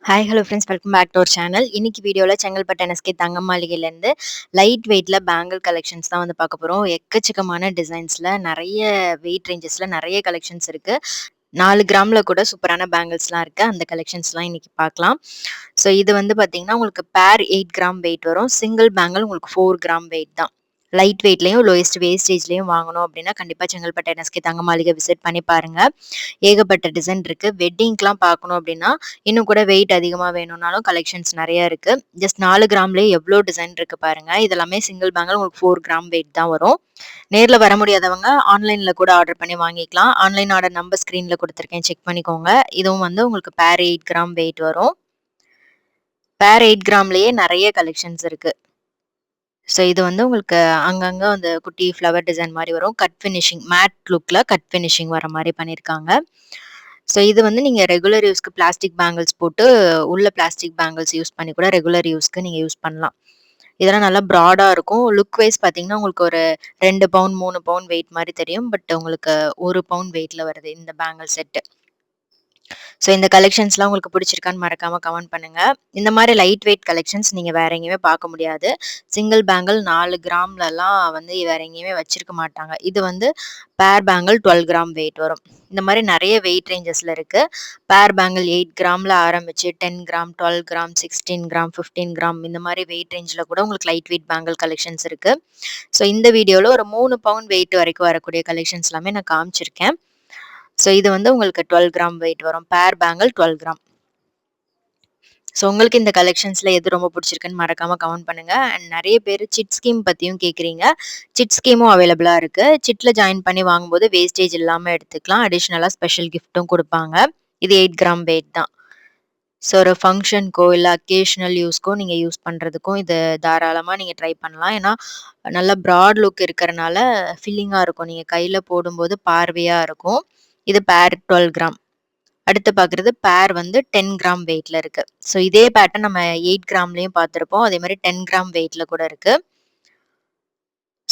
Hi hello friends, welcome back to our channel. இன்னைக்கு வீடியோவில் செங்கல்பட்டு என்எஸ்கே தங்க மாளிகையிலேருந்து லைட் வெயிட்டில் பேங்கிள் கலெக்ஷன்ஸ் தான் வந்து பார்க்க போகிறோம். எக்கச்சக்கமான டிசைன்ஸில் நிறைய வெயிட் ரேஞ்சஸில் நிறைய கலெக்ஷன்ஸ் இருக்குது. 4 கிராமில் கூட சூப்பரான பேங்கிள்ஸ்லாம் இருக்குது. அந்த கலெக்ஷன்ஸ்லாம் இன்னைக்கு பார்க்கலாம். ஸோ இது வந்து பார்த்தீங்கன்னா உங்களுக்கு பேர் 8 கிராம் வெயிட் வரும். சிங்கிள் பேங்கிள் உங்களுக்கு 4 கிராம் வெயிட் தான். லைட் வெயிட்லேயும் லோயஸ்ட் வேஸ்டேஜ்லேயும் வாங்கணும் அப்படின்னா கண்டிப்பாக செங்கல்பட்டு என்எஸ்கே தங்க மாளிகை விசிட் பண்ணி பாருங்கள். ஏகப்பட்ட டிசைன் இருக்குது. வெட்டிங்க்கெலாம் பார்க்கணும் அப்படின்னா இன்னும் கூட வெயிட் அதிகமாக வேணும்னாலும் கலெக்ஷன்ஸ் நிறைய இருக்குது. ஜஸ்ட் 4 கிராம்லேயே எவ்வளோ டிசைன் இருக்குது பாருங்கள். இதெல்லாமே சிங்கிள் பேங்கிள் உங்களுக்கு 4 கிராம் வெயிட் தான் வரும். நேரில் வர முடியாதவங்க ஆன்லைனில் கூட ஆர்டர் பண்ணி வாங்கிக்கலாம். ஆன்லைன் ஆர்டர் நம்பர் ஸ்க்ரீனில் கொடுத்துருக்கேன், செக் பண்ணிக்கோங்க. இதுவும் வந்து உங்களுக்கு பேர் 8 கிராம் வெயிட் வரும். பேர் 8 கிராம்லேயே நிறைய கலெக்ஷன்ஸ் இருக்குது. ஸோ இது வந்து உங்களுக்கு அங்கங்கே அந்த குட்டி ஃப்ளவர் டிசைன் மாதிரி வரும். கட் ஃபினிஷிங் மேட் லுக்கில் கட் ஃபினிஷிங் வர மாதிரி பண்ணியிருக்காங்க. ஸோ இது வந்து நீங்கள் ரெகுலர் யூஸ்க்கு பிளாஸ்டிக் பேங்கிள்ஸ் போட்டு உள்ள பிளாஸ்டிக் பேங்கிள்ஸ் யூஸ் பண்ணி கூட ரெகுலர் யூஸ்க்கு நீங்கள் யூஸ் பண்ணலாம். இதெல்லாம் நல்லா ப்ராடாக இருக்கும். லுக் வைஸ் பார்த்தீங்கன்னா உங்களுக்கு ஒரு 2 பவுண்ட் 3 பவுண்ட் வெயிட் மாதிரி தெரியும். பட் உங்களுக்கு 1 பவுண்ட் வெயிட்டில் வருது இந்த பேங்கிள் செட்டு. ஸோ இந்த கலெக்ஷன்ஸ்லாம் உங்களுக்கு பிடிச்சிருக்கான்னு மறக்காமல் கமெண்ட் பண்ணுங்கள். இந்த மாதிரி லைட் வெயிட் கலெக்ஷன்ஸ் நீங்கள் வேற எங்கேயுமே பார்க்க முடியாது. சிங்கிள் பேங்கிள் 4 கிராம்லலாம் வந்து வேற எங்கேயுமே வச்சிருக்க மாட்டாங்க. இது வந்து பேர் பேங்கிள் 12 கிராம் வெயிட் வரும். இந்த மாதிரி நிறைய வெயிட் ரேஞ்சஸில் இருக்குது. பேர் பேங்கிள் 8 கிராமில் ஆரம்பிச்சு 10 கிராம் 12 கிராம் 16 கிராம் 15 கிராம் இந்த மாதிரி வெயிட் ரேஞ்சில் கூட உங்களுக்கு லைட் வெயிட் பேங்கிள் கலெக்ஷன்ஸ் இருக்குது. ஸோ இந்த வீடியோவில் ஒரு 3 பவுண்ட் வெயிட் வரைக்கும் வரக்கூடிய கலெக்ஷன்ஸ் எல்லாமே நான் காமிச்சிருக்கேன். ஸோ இது வந்து உங்களுக்கு 12 கிராம் வெயிட் வரும். பேர் பேங்கிள் 12 கிராம். ஸோ உங்களுக்கு இந்த கலெக்ஷன்ஸில் எது ரொம்ப பிடிச்சிருக்குன்னு மறக்காமல் கமெண்ட் பண்ணுங்கள். அண்ட் நிறைய பேர் சிட் ஸ்கீம் பற்றியும் கேட்குறீங்க. சிட் ஸ்கீமும் அவைலபிளாக இருக்குது. சிட்டில் ஜாயின் பண்ணி வாங்கும்போது வேஸ்டேஜ் இல்லாமல் எடுத்துக்கலாம். அடிஷ்னலாக ஸ்பெஷல் கிஃப்ட்டும் கொடுப்பாங்க. இது 8 கிராம் வெயிட் தான். ஸோ ஒரு ஃபங்க்ஷனுக்கோ இல்லை அக்கேஷனல் யூஸ்க்கோ நீங்கள் யூஸ் பண்ணுறதுக்கும் இது தாராளமாக நீங்கள் ட்ரை பண்ணலாம். ஏன்னா நல்ல ப்ராட் லுக் இருக்கிறனால ஃபில்லிங்காக இருக்கும். நீங்கள் கையில் போடும்போது பார்வையாக இருக்கும். இது பேர் 12 கிராம். அடுத்து பார்க்குறது பேர் வந்து 10 கிராம் வெயிட்ல இருக்கு. ஸோ இதே பேட்டர்ன் நம்ம 8 கிராம்லேயும் பார்த்துருப்போம். அதே மாதிரி 10 கிராம் வெயிட்ல கூட இருக்கு.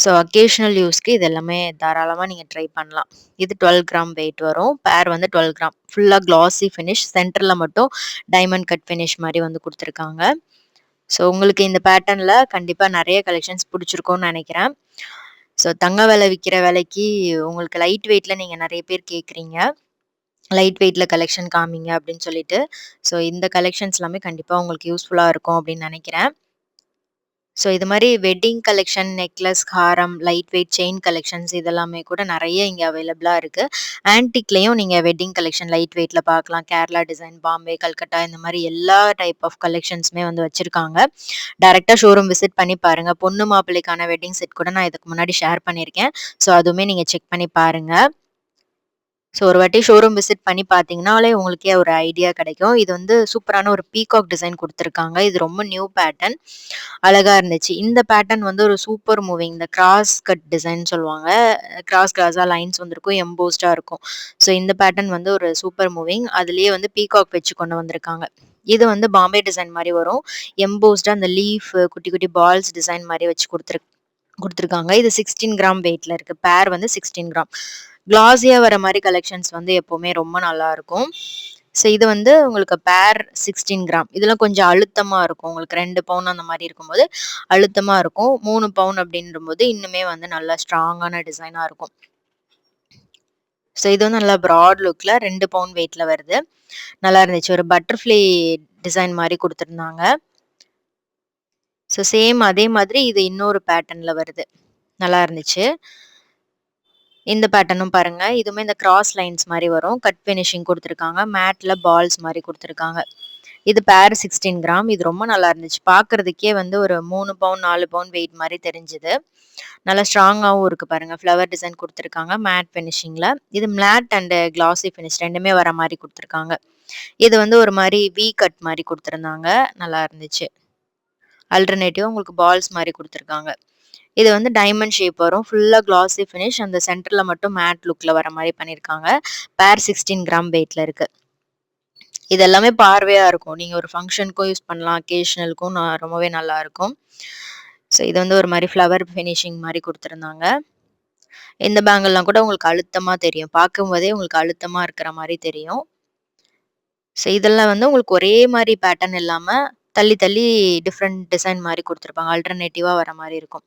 ஸோ அக்கேஷனல் யூஸ்க்கு இது எல்லாமே தாராளமாக நீங்கள் ட்ரை பண்ணலாம். இது 12 கிராம் வெயிட் வரும். பேர் வந்து 12 கிராம். ஃபுல்லாக கிளாஸி ஃபினிஷ். சென்டரில் மட்டும் டைமண்ட் கட் ஃபினிஷ் மாதிரி வந்து கொடுத்துருக்காங்க. ஸோ உங்களுக்கு இந்த பேட்டர்னில் கண்டிப்பாக நிறைய கலெக்ஷன்ஸ் பிடிச்சிருக்கும்னு நினைக்கிறேன். ஸோ தங்க விலை விற்கிற விலைக்கு உங்களுக்கு லைட் வெயிட்டில் நீங்கள் நிறைய பேர் கேட்குறீங்க. லைட் வெயிட்டில் கலெக்ஷன் காமிங்க அப்படின்னு சொல்லிட்டு. ஸோ இந்த கலெக்ஷன்ஸ் எல்லாமே கண்டிப்பாக உங்களுக்கு யூஸ்ஃபுல்லாக இருக்கும் அப்படின்னு நினைக்கிறேன். ஸோ இது மாதிரி வெட்டிங் கலெக்ஷன், நெக்லஸ், ஹாரம், லைட் வெயிட் செயின் கலெக்ஷன்ஸ் இதெல்லாமே கூட நிறைய இங்கே அவைலபிளாக இருக்குது. ஆன்டிக்லேயும் நீங்கள் வெட்டிங் கலெக்ஷன் லைட் வெயிட்டில் பார்க்கலாம். கேரளா டிசைன், பாம்பே, கல்கட்டா இந்த மாதிரி எல்லா டைப் ஆஃப் கலெக்ஷன்ஸுமே வந்து வச்சுருக்காங்க. டேரெக்டாக ஷோரூம் விசிட் பண்ணி பாருங்கள். பொண்ணு மாப்பிள்ளைக்கான வெட்டிங் செட் கூட நான் இதுக்கு முன்னாடி ஷேர் பண்ணியிருக்கேன். ஸோ அதுவுமே நீங்கள் செக் பண்ணி பாருங்கள். ஸோ ஒரு வாட்டி ஷோரூம் விசிட் பண்ணி பார்த்தீங்கனாலே உங்களுக்கே ஒரு ஐடியா கிடைக்கும். இது வந்து சூப்பரான ஒரு பீகாக் டிசைன் கொடுத்துருக்காங்க. இது ரொம்ப நியூ பேட்டர்ன். அழகா இருந்துச்சு. இந்த பேட்டர்ன் வந்து ஒரு சூப்பர் மூவிங். இந்த கிராஸ் கட் டிசைன் சொல்லுவாங்க. கிராஸா லைன்ஸ் வந்திருக்கும், எம்போஸ்டா இருக்கும். ஸோ இந்த பேட்டர்ன் வந்து ஒரு சூப்பர் மூவிங். அதுலயே வந்து பீகாக் வச்சு கொண்டு வந்திருக்காங்க. இது வந்து பாம்பே டிசைன் மாதிரி வரும். எம்போஸ்டா அந்த லீஃப் குட்டி குட்டி பால்ஸ் டிசைன் மாதிரி வச்சு கொடுத்துருக்காங்க. இது 16 கிராம் வெயிட்ல இருக்கு. பேர் வந்து 16 கிராம். கிளாஸியா வர மாதிரி கலெக்ஷன்ஸ் வந்து எப்பவுமே ரொம்ப நல்லா இருக்கும். ஸோ இது வந்து உங்களுக்கு பேர் 16 கிராம். இதெல்லாம் கொஞ்சம் அழுத்தமா இருக்கும். உங்களுக்கு 2 பவுன் அந்த மாதிரி இருக்கும்போது அழுத்தமா இருக்கும். 3 பவுன் அப்படின்றபோது இன்னுமே வந்து நல்லா ஸ்ட்ராங்கான டிசைனா இருக்கும். ஸோ இது வந்து நல்லா ப்ராட் லுக்ல 2 பவுன் வெயிட்ல வருது. நல்லா இருந்துச்சு. ஒரு பட்டர்ஃப்ளை டிசைன் மாதிரி கொடுத்துருந்தாங்க. ஸோ சேம் அதே மாதிரி இது இன்னொரு பேட்டர்ன்ல வருது. நல்லா இருந்துச்சு. இந்த பேட்டர்னும் பாருங்க. இதுவுமே இந்த கிராஸ் லைன்ஸ் மாதிரி வரும். கட் ஃபினிஷிங் கொடுத்துருக்காங்க. மேட்ல பால்ஸ் மாதிரி கொடுத்துருக்காங்க. இது பேர் 16 கிராம். இது ரொம்ப நல்லா இருந்துச்சு. பார்க்கறதுக்கே வந்து ஒரு 3 பவுன் 4 பவுன் வெயிட் மாதிரி தெரிஞ்சுது. நல்லா ஸ்ட்ராங்காகவும் இருக்கு பாருங்க. ஃப்ளவர் டிசைன் கொடுத்துருக்காங்க மேட் ஃபினிஷிங்ல. இது மேட் அண்ட் கிளாசி ஃபினிஷ் ரெண்டுமே வர மாதிரி கொடுத்துருக்காங்க. இது வந்து ஒரு மாதிரி வி கட் மாதிரி கொடுத்துருந்தாங்க. நல்லா இருந்துச்சு. அல்டர்னேட்டிவ் உங்களுக்கு பால்ஸ் மாதிரி கொடுத்துருக்காங்க. இது வந்து டைமண்ட் ஷேப் வரும். ஃபுல்லாக கிளாஸி ஃபினிஷ். அந்த சென்டரில் மட்டும் மேட் லுக்கில் வர மாதிரி பண்ணியிருக்காங்க. பேர் 16 கிராம் வெயிட்டில் இருக்குது. இது எல்லாமே பார்வையாக இருக்கும். நீங்கள் ஒரு ஃபங்க்ஷனுக்கும் யூஸ் பண்ணலாம், அக்கேஷனலுக்கும் ரொம்பவே நல்லா இருக்கும். ஸோ இது வந்து ஒரு மாதிரி ஃப்ளவர் ஃபினிஷிங் மாதிரி கொடுத்துருந்தாங்க. இந்த பேங்கிள்லாம் கூட உங்களுக்கு அழுத்தமாக தெரியும். பார்க்கும்போதே உங்களுக்கு அழுத்தமாக இருக்கிற மாதிரி தெரியும். ஸோ இதெல்லாம் வந்து உங்களுக்கு ஒரே மாரி பேட்டர்ன் இல்லாம, தள்ளி தள்ளி டிஃப்ரெண்ட் டிசைன் மாரி குடுத்துருப்பாங்க. ஆல்டர்னேட்டிவா வர மாரி இருக்கும்.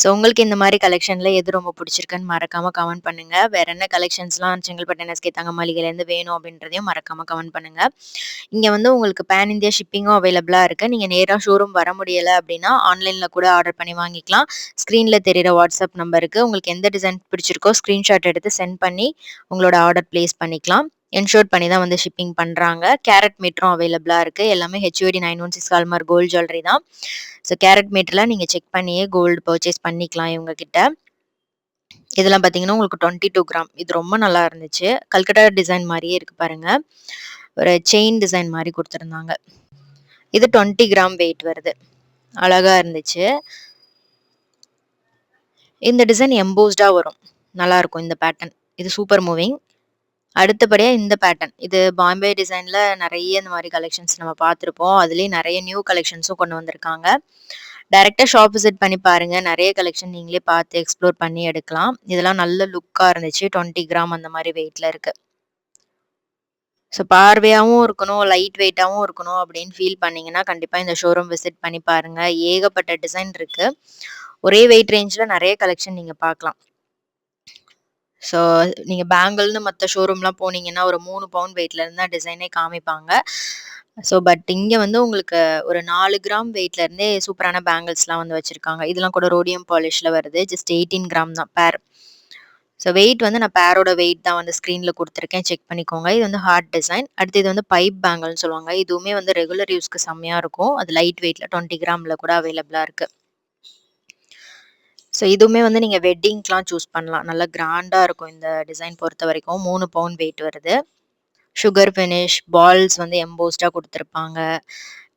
ஸோ உங்களுக்கு இந்த மாரி கலெக்ஷன்ல எது ரொம்ப பிடிச்சிருக்குன்னு மறக்காம கமெண்ட் பண்ணுங்க. வேற என்ன கலெக்ஷன்ஸ்லாம் செங்கல்பட்டு என்எஸ்கே தங்க மாளிகையிலேருந்து வேணும் அப்படின்றதையும் மறக்காம கமெண்ட் பண்ணுங்க. இங்க வந்து உங்களுக்கு பேன் இந்தியா ஷிப்பிங்கும் அவைலபிளா இருக்கு. நீங்க நேரா ஷோரூம் வர முடியல அப்படின்னா, ஆன்லைன்ல கூட ஆர்டர் பண்ணி வாங்கிக்கலாம். ஸ்க்ரீன்ல தெரியிற வாட்ஸ்அப் நம்பருக்கு உங்களுக்கு எந்த டிசைன் பிடிச்சிருக்கோ ஸ்க்ரீன்ஷாட் எடுத்து சென்ட் பண்ணி உங்களோட ஆர்டர் பிளேஸ் பண்ணிக்கலாம். என்ஷூர் பண்ணி தான் வந்து ஷிப்பிங் பண்றாங்க. கேரட் மீட்டரும் அவைலபிளா இருக்கு. எல்லாமே HUID 916 ஹால்மார்க் கோல்ட் ஜுவல்லரி தான். ஸோ கேரட் மீட்டர்லாம் நீங்க செக் பண்ணியே கோல்டு பர்ச்சேஸ் பண்ணிக்கலாம் இவங்க கிட்ட. இதெல்லாம் பார்த்தீங்கன்னா, உங்களுக்கு 22 கிராம். இது ரொம்ப நல்லா இருந்துச்சு. கல்கட்டா டிசைன் மாரியே இருக்கு பாருங்க. ஒரு செயின் டிசைன் மாரி குடுத்துருந்தாங்க. இது 20 கிராம் வெயிட் வருது. அழகா இருந்துச்சு. இந்த டிசைன் எம்போஸ்டா வரும். நல்லாருக்கும் இந்த பேட்டர்ன். இது சூப்பர் மூவிங். அடுத்தபடியா இந்த பேட்டர்ன். இது பாம்பே டிசைன்ல நெறைய இந்த மாரி கலெக்ஷன்ஸ் நம்ம பார்த்துருப்போம். அதுலயே நெறைய நியூ கலெக்ஷன்ஸும் கொண்டு வந்திருக்காங்க. டைரக்ட்டா ஷாப் விசிட் பண்ணி பாருங்க. நெறைய கலெக்ஷன் நீங்களே பார்த்து எக்ஸ்ப்ளோர் பண்ணி எடுக்கலாம். இதெல்லாம் நல்ல லுக்கா இருந்துச்சு. 20 கிராம் அந்த மாரி வெயிட்ல இருக்கு. ஸோ பார்வையாவும் இருக்கணும், லைட் வெயிட்டாவும் இருக்கணும் அப்படின்னு ஃபீல் பண்ணீங்கன்னா, கண்டிப்பா இந்த ஷோரூம் விசிட் பண்ணி பாருங்க. ஏகப்பட்ட டிசைன் இருக்கு. ஒரே வெயிட் ரேஞ்ச்ல நெறைய கலெக்ஷன் நீங்க பார்க்கலாம். ஸோ நீங்க பேங்கிள்னு மத்த ஷோரூம்லாம் போனீங்கன்னா, ஒரு 3 பவுண்ட் வெயிட்ல இருந்து தான் டிசைனே காமிப்பாங்க. ஸோ பட் இங்க வந்து உங்களுக்கு ஒரு 4 கிராம் வெயிட்ல இருந்தே சூப்பரான பேங்கிள்ஸ்லாம் வந்து வச்சிருக்காங்க. இதெல்லாம் கூட ரோடியம் பாலிஷ்ல வருது. ஜஸ்ட் 18 கிராம் தான் பேர். ஸோ வெயிட் வந்து நான் பேரோட வெயிட் தான் வந்து ஸ்க்ரீன்ல குடுத்துருக்கேன். செக் பண்ணிக்கோங்க. இது வந்து ஹார்ட் டிசைன். அடுத்து இது வந்து பைப் பேங்கிள்னு சொல்லுவாங்க. இதுவுமே வந்து ரெகுலர் யூஸ்க்கு செம்மையா இருக்கும். அது லைட் வெயிட்ல 20 கிராம்ல கூட அவைலபிளா இருக்கு. ஸோ இதுவுமே வந்து நீங்க வெட்டிங்க்குலாம் சூஸ் பண்ணலாம். நல்லா கிராண்டா இருக்கும் இந்த டிசைன் பொறுத்தவரைக்கும். 3 பவுண்ட் வெயிட் வருது. சுகர் ஃபினிஷ், பால்ஸ் வந்து எம்போஸ்டா குடுத்துருப்பாங்க.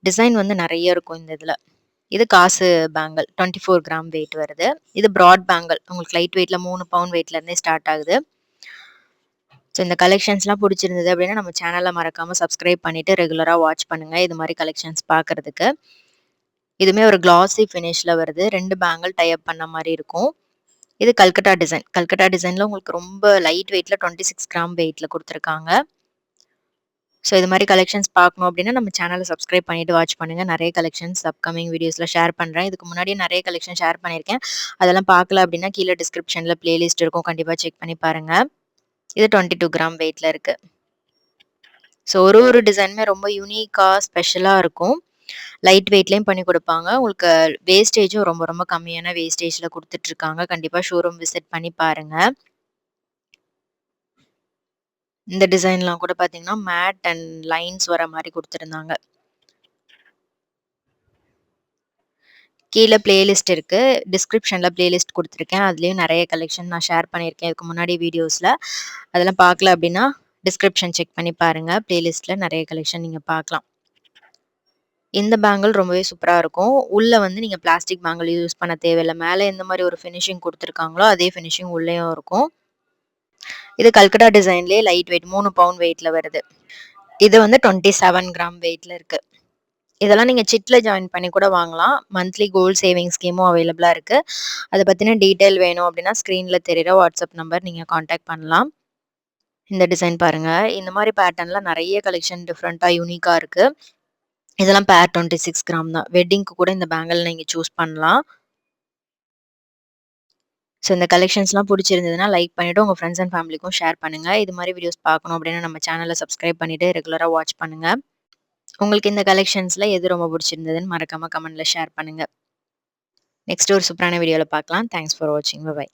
டிசைன் வந்து நெறைய இருக்கும் இந்த இதுல. இது காசு பேங்கிள் 24 கிராம் வெயிட் வருது. இது பிராட் பேங்கிள். உங்களுக்கு லைட் வெயிட்ல 3 பவுண்ட் வெயிட்ல இருந்தே ஸ்டார்ட் ஆகுது. ஸோ இந்த கலெக்ஷன்ஸ்லாம் புடிச்சிருந்தது அப்படின்னா, நம்ம சேனல மறக்காம சப்ஸ்கிரைப் பண்ணிட்டு ரெகுலரா வாட்ச் பண்ணுங்க. இது மாரி கலெக்ஷன்ஸ் பார்க்கறதுக்கு. இதுவுமே ஒரு கிளாஸி ஃபினிஷ்ல வருது. 2 பேங்கிள் டை அப் பண்ண மாரி இருக்கும். இது கல்கட்டா டிசைன். கல்கட்டா டிசைன்ல உங்களுக்கு ரொம்ப லைட் வெயிட்ல 26 கிராம் வெயிட்ல குடுத்துருக்காங்க. ஸோ இது மாரி கலெக்ஷன்ஸ் பார்க்கணும் அப்டின்னா, நம்ம சேனல சப்ஸ்கிரைப் பண்ணிட்டு வாட்ச் பண்ணுங்க. நெறைய கலெக்ஷன்ஸ் அப்கமிங் வீடியோஸ்ல ஷேர் பண்றேன். இதுக்கு முன்னாடியே நெறைய கலெக்ஷன் ஷேர் பண்ணியிருக்கேன். அதெல்லாம் பார்க்கல அப்டின்னா, கீழ டிஸ்கிரிப்ஷன்ல பிளேலிஸ்ட் இருக்கும். கண்டிப்பா செக் பண்ணி பாருங்க. இது 22 கிராம் வெயிட்ல இருக்கு. ஸோ ஒரு டிசைனுமே ரொம்ப யூனிக்கா, ஸ்பெஷலா இருக்கும். லைட் வெயிட்லயும் பண்ணி குடுப்பாங்க. உங்களுக்கு வேஸ்டேஜும் ரொம்ப ரொம்ப கம்மியான வேஸ்டேஜ்ல குடுத்துட்டுருக்காங்க. கண்டிப்பா ஷோரூம் விசிட் பண்ணி பாருங்க. இந்த டிசைன்லாம் கூட பார்த்தீங்கன்னா, மேட் அண்ட் லைன்ஸ் வர மாரி குடுத்துருந்தாங்க. கீழ பிளேலிஸ்ட் இருக்கு. டிஸ்கிரிப்ஷன்ல பிளேலிஸ்ட் குடுத்துருக்கேன். அதுலயும் நெறைய கலெக்ஷன் நான் ஷேர் பண்ணியிருக்கேன் இதுக்கு முன்னாடி வீடியோஸ்ல. அதெல்லாம் பார்க்கல அப்டின்னா, டிஸ்கிரிப்ஷன் செக் பண்ணி பாருங்க. பிளேலிஸ்ட்ல நெறைய கலெக்ஷன் நீங்க பார்க்கலாம். இந்த பேங்கிள் ரொம்பவே சூப்பரா இருக்கும். உள்ள வந்து நீங்க பிளாஸ்டிக் பேங்கிள் யூஸ் பண்ண தேவையில்ல. மேல எந்த மாரி ஒரு ஃபினிஷிங் குடுத்துருக்காங்களோ, அதே ஃபினிஷிங் உள்ளேயும் இருக்கும். இது கல்கட்டா டிசைன்லயே லைட் வெயிட் 3 பவுண்ட் வெயிட்ல வருது. இது வந்து 27 கிராம் வெயிட்ல இருக்கு. இதெல்லாம் நீங்க சிட்ல ஜாயின் பண்ணி கூட வாங்கலாம். மந்த்லி கோல்ட் சேவிங் ஸ்கீமும் அவைலபிளா இருக்கு. அத பத்தின டீட்டெயில் வேணும் அப்டின்னா, ஸ்க்ரீன்ல தெரியிற வாட்ஸ்அப் நம்பர் நீங்க கான்டாக்ட் பண்ணலாம். இந்த டிசைன் பாருங்க. இந்த மாரி பேட்டர்ன்ல நெறைய கலெக்ஷன் டிஃபரெண்ட்டா யூனிக்கா இருக்கு. இதெல்லாம் பேர் 26 கிராம் தான். வெட்டிங்க்கு கூட இந்த பேங்கிள் நீங்க சூஸ் பண்ணலாம். ஸோ இந்த கலெக்ஷன்ஸ்லாம் புடிச்சிருந்ததுன்னா, லைக் பண்ணிட்டு உங்க ஃப்ரெண்ட்ஸ் அண்ட் ஃபேமிலிக்கும் ஷேர் பண்ணுங்க. இது மாரி வீடியோஸ் பார்க்கணும் அப்டின்னா, நம்ம சேனல சப்ஸ்கிரைப் பண்ணிட்டு ரெகுலரா வாட்ச் பண்ணுங்க. உங்களுக்கு இந்த கலெக்ஷன்ஸ்ல எது ரொம்ப புடிச்சிருந்ததுன்னு மறக்காம கமெண்ட்ல ஷேர் பண்ணுங்க. நெக்ஸ்ட் ஒரு சூப்பரான வீடியோல பார்க்கலாம். தேங்க்ஸ் ஃபார் வாட்சிங். பை.